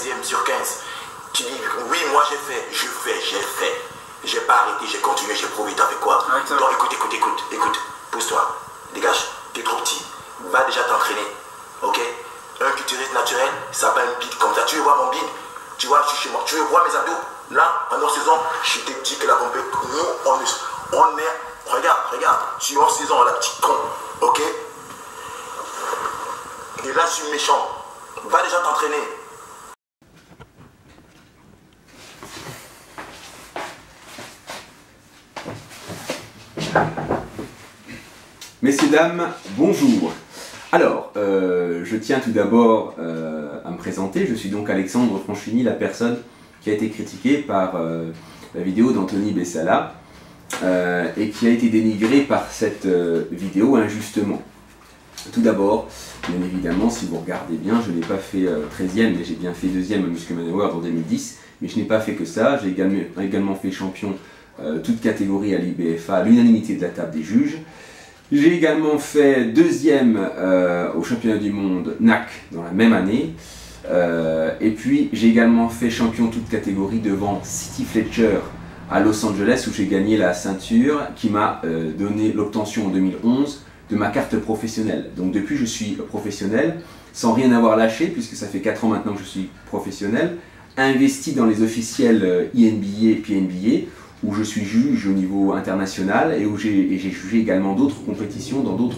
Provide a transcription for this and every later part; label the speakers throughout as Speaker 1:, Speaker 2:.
Speaker 1: 15e sur 15. Tu dis, oui, moi j'ai fait, j'ai fait. J'ai pas arrêté, j'ai continué, j'ai prouvé, t'as fait quoi? Donc écoute, pousse-toi, dégage, t'es trop petit, va déjà t'entraîner, ok? Un culturiste naturel, ça va un bide comme ça. Tu veux voir mon bide? Tu vois, je suis chez moi, tu veux voir mes abdos? Là, en hors-saison, je t'ai dit que la pompe, nous, on est, regarde, je suis hors-saison, la petite con, ok? Et là, je suis méchant, va déjà t'entraîner.
Speaker 2: Messieurs, dames, bonjour. Alors, je tiens tout d'abord à me présenter. Je suis donc Alexandre Franchini, la personne qui a été critiquée par la vidéo d'Anthony Bessala et qui a été dénigrée par cette vidéo injustement. Tout d'abord, bien évidemment, si vous regardez bien, je n'ai pas fait 13e, mais j'ai bien fait 2e à Muscleman Award en 2010. Mais je n'ai pas fait que ça, j'ai également fait champion toute catégorie à l'IBFA, à l'unanimité de la table des juges. J'ai également fait 2e au championnat du monde NAC dans la même année. Et puis j'ai également fait champion toute catégorie devant City Fletcher à Los Angeles où j'ai gagné la ceinture qui m'a donné l'obtention en 2011 de ma carte professionnelle. Donc depuis je suis professionnel sans rien avoir lâché puisque ça fait 4 ans maintenant que je suis professionnel, investi dans les officiels INBA et PNBA où je suis juge au niveau international et où j'ai jugé également d'autres compétitions dans d'autres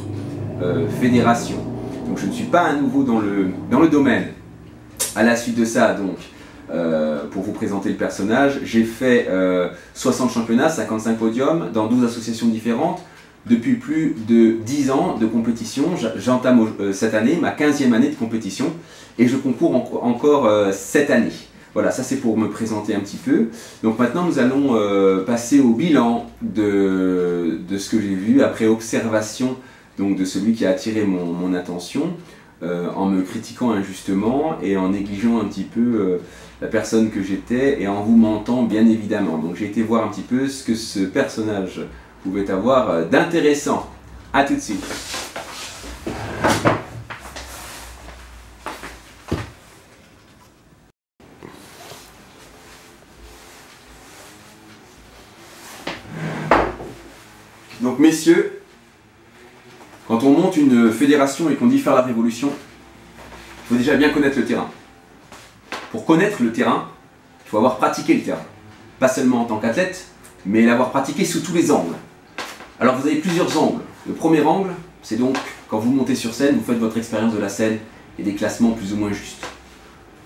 Speaker 2: fédérations. Donc je ne suis pas un nouveau dans le domaine. À la suite de ça, donc, pour vous présenter le personnage, j'ai fait 60 championnats, 55 podiums dans 12 associations différentes depuis plus de 10 ans de compétition. J'entame cette année ma 15e année de compétition et je concours encore cette année. Voilà, ça c'est pour me présenter un petit peu. Donc maintenant nous allons passer au bilan de ce que j'ai vu après observation donc, de celui qui a attiré mon attention en me critiquant injustement et en négligeant un petit peu la personne que j'étais et en vous mentant bien évidemment. Donc j'ai été voir un petit peu ce que ce personnage pouvait avoir d'intéressant. A tout de suite. Donc messieurs, quand on monte une fédération et qu'on dit faire la révolution, il faut déjà bien connaître le terrain. Pour connaître le terrain, il faut avoir pratiqué le terrain. Pas seulement en tant qu'athlète, mais l'avoir pratiqué sous tous les angles. Alors vous avez plusieurs angles. Le premier angle, c'est donc quand vous montez sur scène, vous faites votre expérience de la scène et des classements plus ou moins justes.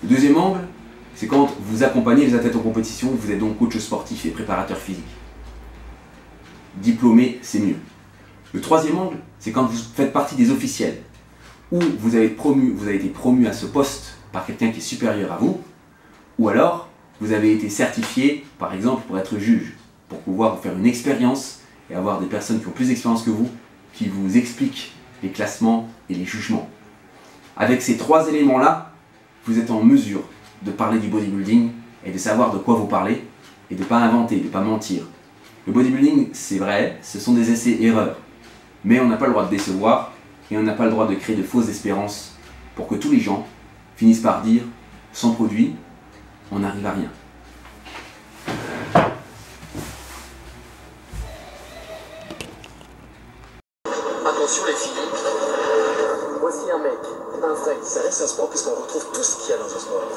Speaker 2: Le deuxième angle, c'est quand vous accompagnez les athlètes en compétition, vous êtes donc coach sportif et préparateur physique. Diplômé, c'est mieux. Le troisième angle, c'est quand vous faites partie des officiels, où vous avez été promu à ce poste par quelqu'un qui est supérieur à vous, ou alors vous avez été certifié, par exemple, pour être juge, pour pouvoir faire une expérience et avoir des personnes qui ont plus d'expérience que vous, qui vous expliquent les classements et les jugements. Avec ces trois éléments-là, vous êtes en mesure de parler du bodybuilding et de savoir de quoi vous parlez, et de ne pas inventer, de ne pas mentir. Le bodybuilding, c'est vrai, ce sont des essais-erreurs. Mais on n'a pas le droit de décevoir et on n'a pas le droit de créer de fausses espérances pour que tous les gens finissent par dire « sans produit, on n'arrive à rien ».
Speaker 3: Attention les filles, voici un mec, un vrai. Ça reste un sport puisqu'on retrouve tout ce qu'il y a dans ce sport.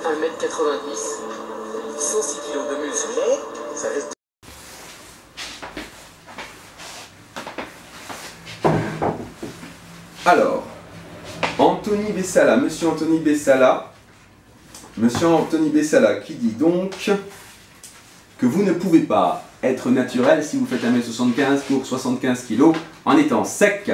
Speaker 3: 1m90, 106 kg de muscle, mais ça reste...
Speaker 2: Alors, Anthony Bessala, monsieur Anthony Bessala qui dit donc que vous ne pouvez pas être naturel si vous faites 1m75 pour 75 kg en étant sec.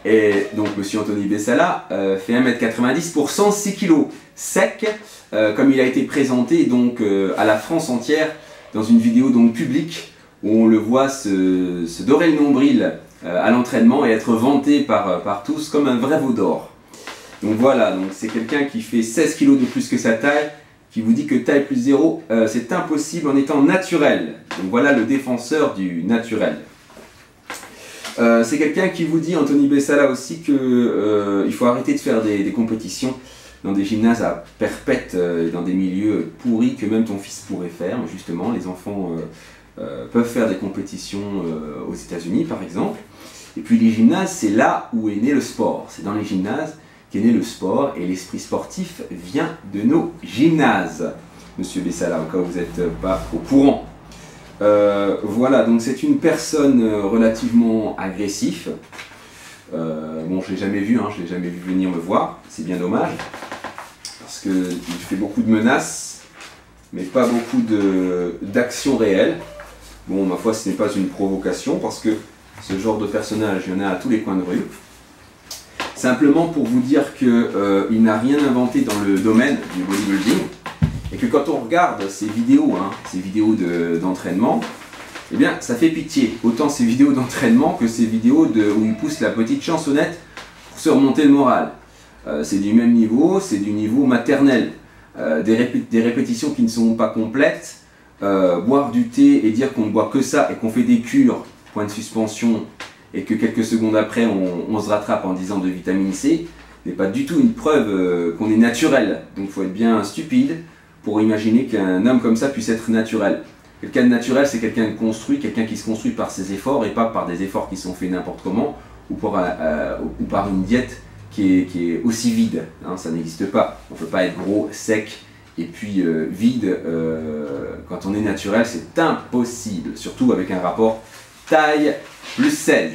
Speaker 2: Et donc monsieur Anthony Bessala fait 1m90 pour 106 kg sec, comme il a été présenté donc à la France entière dans une vidéo donc publique où on le voit se dorer le nombril à l'entraînement et être vanté par tous comme un vrai veau d'or. Donc voilà, donc c'est quelqu'un qui fait 16 kg de plus que sa taille, qui vous dit que taille plus 0, c'est impossible en étant naturel. Donc voilà le défenseur du naturel. C'est quelqu'un qui vous dit, Anthony Bessala aussi, qu'il faut arrêter de faire des compétitions dans des gymnases à perpète, dans des milieux pourris que même ton fils pourrait faire. Justement, les enfants peuvent faire des compétitions aux États-Unis par exemple. Et puis les gymnases, c'est là où est né le sport. C'est dans les gymnases qu'est né le sport, et l'esprit sportif vient de nos gymnases. Monsieur Bessala, au cas où vous n'êtes pas au courant. Voilà, donc c'est une personne relativement agressive. Bon, je ne l'ai jamais vu, hein, je l'ai jamais vu venir me voir, c'est bien dommage. Parce qu'il fait beaucoup de menaces, mais pas beaucoup d'actions réelles. Bon, ma foi, ce n'est pas une provocation, parce que ce genre de personnage, il y en a à tous les coins de rue. Simplement pour vous dire qu'il n'a rien inventé dans le domaine du bodybuilding, et que quand on regarde ces vidéos d'entraînement, eh bien ça fait pitié. Autant ces vidéos d'entraînement que ces vidéos où il pousse la petite chansonnette pour se remonter le moral. C'est du même niveau, c'est du niveau maternel. Des répétitions qui ne sont pas complètes, boire du thé et dire qu'on ne boit que ça et qu'on fait des cures, point de suspension, et que quelques secondes après on se rattrape en disant de vitamine C, n'est pas du tout une preuve qu'on est naturel. Donc il faut être bien stupide pour imaginer qu'un homme comme ça puisse être naturel. Quelqu'un de naturel, c'est quelqu'un de construit, quelqu'un qui se construit par ses efforts et pas par des efforts qui sont faits n'importe comment ou par une diète qui est aussi vide. Hein, ça n'existe pas. On ne peut pas être gros, sec et puis vide quand on est naturel, c'est impossible. Surtout avec un rapport taille plus 16.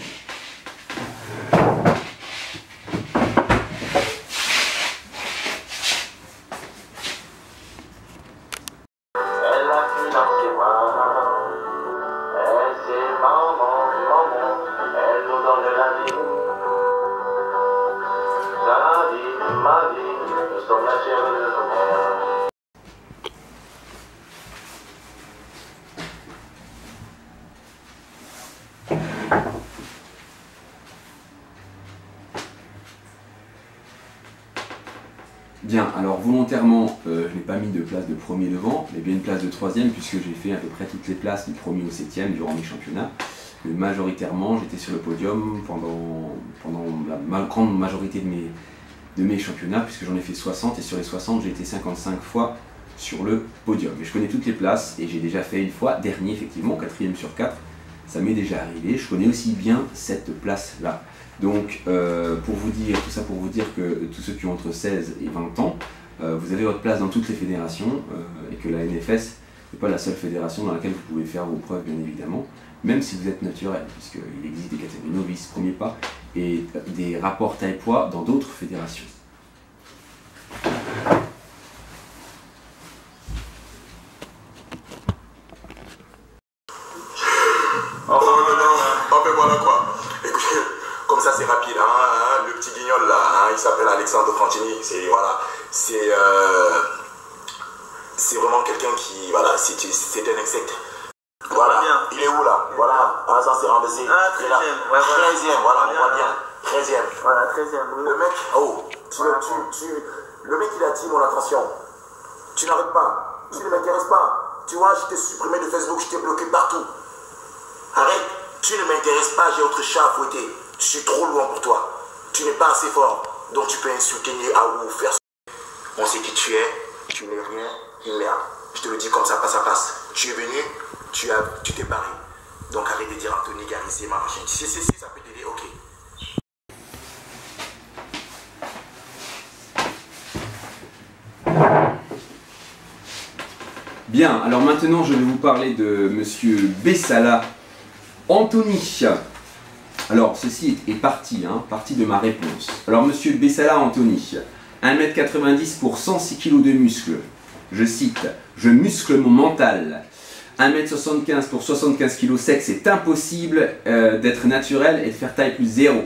Speaker 2: Bien, alors volontairement, je n'ai pas mis de place de premier devant, mais bien une place de troisième, puisque j'ai fait à peu près toutes les places du premier au septième durant mes championnats. Mais majoritairement, j'étais sur le podium pendant la grande majorité de mes championnats, puisque j'en ai fait 60, et sur les 60, j'ai été 55 fois sur le podium. Mais je connais toutes les places, et j'ai déjà fait une fois dernier, effectivement, 4e sur 4. Ça m'est déjà arrivé, je connais aussi bien cette place-là. Donc, tout ça pour vous dire que tous ceux qui ont entre 16 et 20 ans, vous avez votre place dans toutes les fédérations et que la NFS n'est pas la seule fédération dans laquelle vous pouvez faire vos preuves, bien évidemment, même si vous êtes naturel, puisqu'il existe des catégories novices, premier pas, et des rapports taille-poids dans d'autres fédérations.
Speaker 1: C'est rapide, hein, le petit guignol là, hein, il s'appelle Alexandre Frantini, voilà, c'est vraiment quelqu'un qui, voilà, c'est un insecte. Voilà, il est où là? Voilà, ça s'est renversé. Ah, 13e, ouais, 13e, voilà, on voit bien, 13e. Voilà, 13e. Le mec, le mec il a attiré mon attention. Tu n'arrêtes pas, tu ne m'intéresses pas. Tu vois, je t'ai supprimé de Facebook, je t'ai bloqué partout. Arrête, tu ne m'intéresses pas, j'ai autre chat à fouetter. Je suis trop loin pour toi. Tu n'es pas assez fort. Donc tu peux insulter ou faire. On sait qui tu es. Tu n'es rien, une merde. Je te le dis comme ça, passe à passe. Tu es venu, tu t'es barré. Donc arrête de dire Anthony Gary, c'est ma machin. Si ça peut t'aider, ok.
Speaker 2: Bien, alors maintenant je vais vous parler de Monsieur Bessala Anthony. Alors, ceci est parti de ma réponse. Alors, Monsieur Bessala Anthony, 1m90 pour 106 kg de muscles. Je cite, « Je muscle mon mental. 1m75 pour 75 kg sec, c'est impossible d'être naturel et de faire taille plus 0.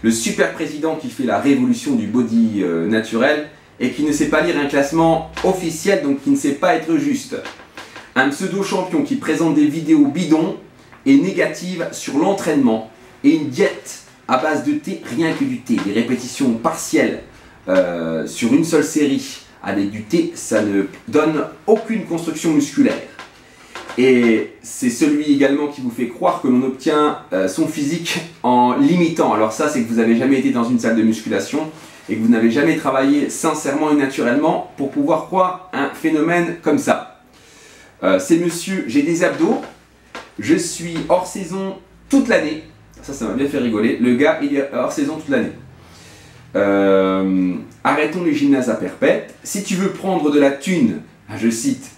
Speaker 2: Le super président qui fait la révolution du body naturel et qui ne sait pas lire un classement officiel, donc qui ne sait pas être juste. Un pseudo-champion qui présente des vidéos bidons et négatives sur l'entraînement. Et une diète à base de thé, rien que du thé, des répétitions partielles sur une seule série avec du thé, ça ne donne aucune construction musculaire. Et c'est celui également qui vous fait croire que l'on obtient son physique en l'imitant. Alors ça, c'est que vous n'avez jamais été dans une salle de musculation et que vous n'avez jamais travaillé sincèrement et naturellement pour pouvoir croire un phénomène comme ça. C'est monsieur, j'ai des abdos, je suis hors saison toute l'année. Ça m'a bien fait rigoler. Le gars, il est hors saison toute l'année. Arrêtons les gymnases à perpète. Si tu veux prendre de la thune, je cite,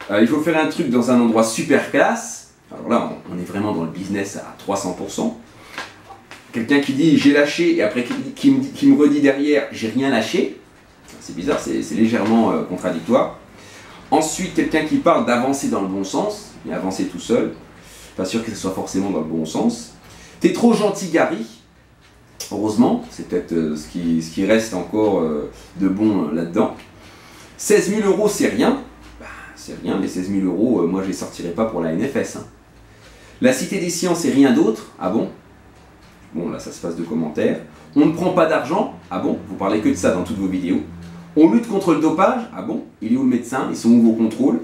Speaker 2: il faut faire un truc dans un endroit super classe. Alors là, on est vraiment dans le business à 300%. Quelqu'un qui dit j'ai lâché et après qui me redit derrière j'ai rien lâché. C'est bizarre, c'est légèrement contradictoire. Ensuite, quelqu'un qui parle d'avancer dans le bon sens, mais avancer tout seul. Pas sûr que ce soit forcément dans le bon sens. T'es trop gentil, Gary. Heureusement, c'est peut-être ce qui reste encore de bon là-dedans. 16 000 €, c'est rien. Bah, c'est rien, les 16 000 €, moi je les sortirai pas pour la NFS. Hein. La Cité des Sciences et rien d'autre. Ah bon? Bon, là ça se passe de commentaires. On ne prend pas d'argent. Ah bon? Vous parlez que de ça dans toutes vos vidéos. On lutte contre le dopage. Ah bon? Il est où le médecin? Ils sont où vos contrôles?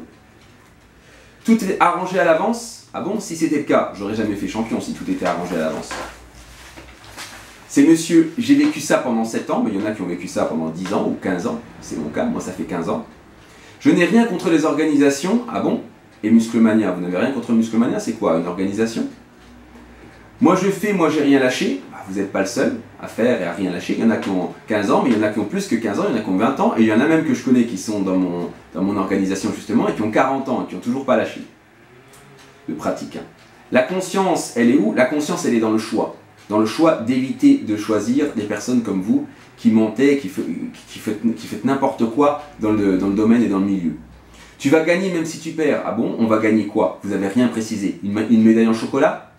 Speaker 2: Tout est arrangé à l'avance. Ah bon? Si c'était le cas, j'aurais jamais fait champion si tout était arrangé à l'avance. C'est monsieur, j'ai vécu ça pendant 7 ans, mais il y en a qui ont vécu ça pendant 10 ans ou 15 ans. C'est mon cas, moi ça fait 15 ans. Je n'ai rien contre les organisations. Ah bon? Et Musclemania, vous n'avez rien contre Musclemania? C'est quoi? Une organisation? Moi je fais, moi j'ai rien lâché. Bah, vous n'êtes pas le seul à faire et à rien lâcher. Il y en a qui ont 15 ans, mais il y en a qui ont plus que 15 ans, il y en a qui ont 20 ans. Et il y en a même que je connais qui sont dans mon organisation justement et qui ont 40 ans et qui n'ont toujours pas lâché. De pratique. Hein. La conscience, elle est où? La conscience, elle est dans le choix. Dans le choix d'éviter de choisir des personnes comme vous qui mentez, qui faites n'importe quoi dans le domaine et dans le milieu. Tu vas gagner même si tu perds. Ah bon? On va gagner quoi? Vous n'avez rien précisé. Une médaille en chocolat?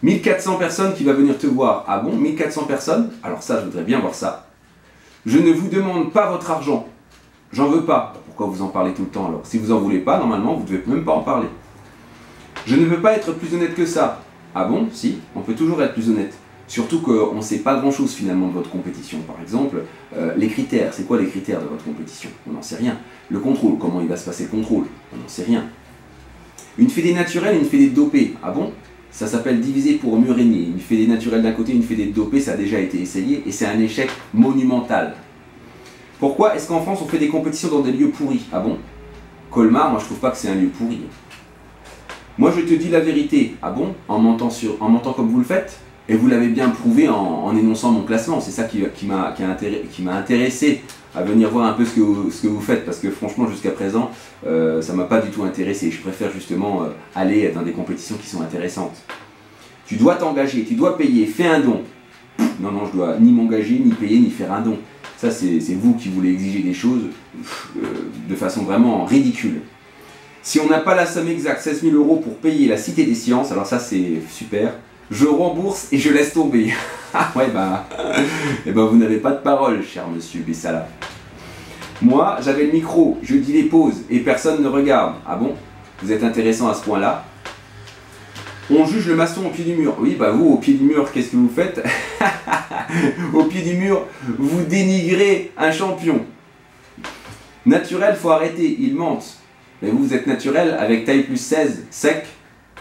Speaker 2: 1400 personnes qui vont venir te voir. Ah bon? 1400 personnes? Alors ça, je voudrais bien voir ça. Je ne vous demande pas votre argent. J'en veux pas. Pourquoi vous en parlez tout le temps alors? Si vous en voulez pas, normalement, vous ne devez même pas en parler. Je ne veux pas être plus honnête que ça. Ah bon? Si, on peut toujours être plus honnête. Surtout qu'on ne sait pas grand-chose finalement de votre compétition. Par exemple, les critères. C'est quoi les critères de votre compétition? On n'en sait rien. Le contrôle, comment il va se passer le contrôle? On n'en sait rien. Une fédé naturelle et une fédé dopée. Ah bon? Ça s'appelle diviser pour mieux régner. Une fédé naturelle d'un côté, une fédé dopée, ça a déjà été essayé et c'est un échec monumental. Pourquoi est-ce qu'en France on fait des compétitions dans des lieux pourris? Ah bon? Colmar, moi je trouve pas que c'est un lieu pourri. Moi je te dis la vérité. Ah bon? En mentant comme vous le faites? Et vous l'avez bien prouvé en énonçant mon classement. C'est ça qui m'a intéressé à venir voir un peu ce que vous faites. Parce que franchement jusqu'à présent, ça ne m'a pas du tout intéressé. Je préfère justement aller dans des compétitions qui sont intéressantes. Tu dois t'engager, tu dois payer, fais un don. Non, non, je dois ni m'engager, ni payer, ni faire un don. Ça c'est vous qui voulez exiger des choses de façon vraiment ridicule. Si on n'a pas la somme exacte, 16 000 € pour payer la Cité des Sciences, alors ça c'est super. Je rembourse et je laisse tomber. Ouais bah, et ben vous n'avez pas de parole, cher monsieur Bessala. Moi, j'avais le micro, je dis les pauses et personne ne regarde. Ah bon? Vous êtes intéressant à ce point-là? On juge le maçon au pied du mur. Oui, bah vous, au pied du mur, qu'est-ce que vous faites? Au pied du mur, vous dénigrez un champion. Naturel, faut arrêter, ils mentent. Mais vous êtes naturel avec taille plus 16, sec,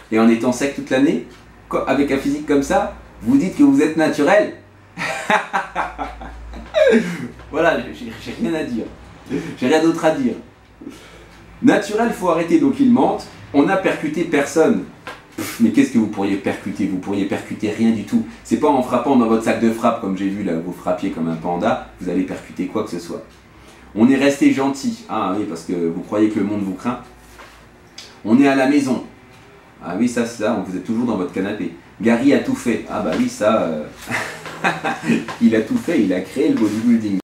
Speaker 2: et en étant sec toute l'année? Avec un physique comme ça, vous dites que vous êtes naturel? Voilà, j'ai rien à dire. J'ai rien d'autre à dire. Naturel, faut arrêter, donc ils mentent. On n'a percuté personne. Mais qu'est-ce que vous pourriez percuter? Vous pourriez percuter rien du tout. C'est pas en frappant dans votre sac de frappe, comme j'ai vu là, vous frappiez comme un panda, vous allez percuter quoi que ce soit. On est resté gentil. Ah oui, parce que vous croyez que le monde vous craint. On est à la maison. Ah oui, ça, vous êtes toujours dans votre canapé. Gary a tout fait. Ah bah oui, ça, il a tout fait, il a créé le bodybuilding.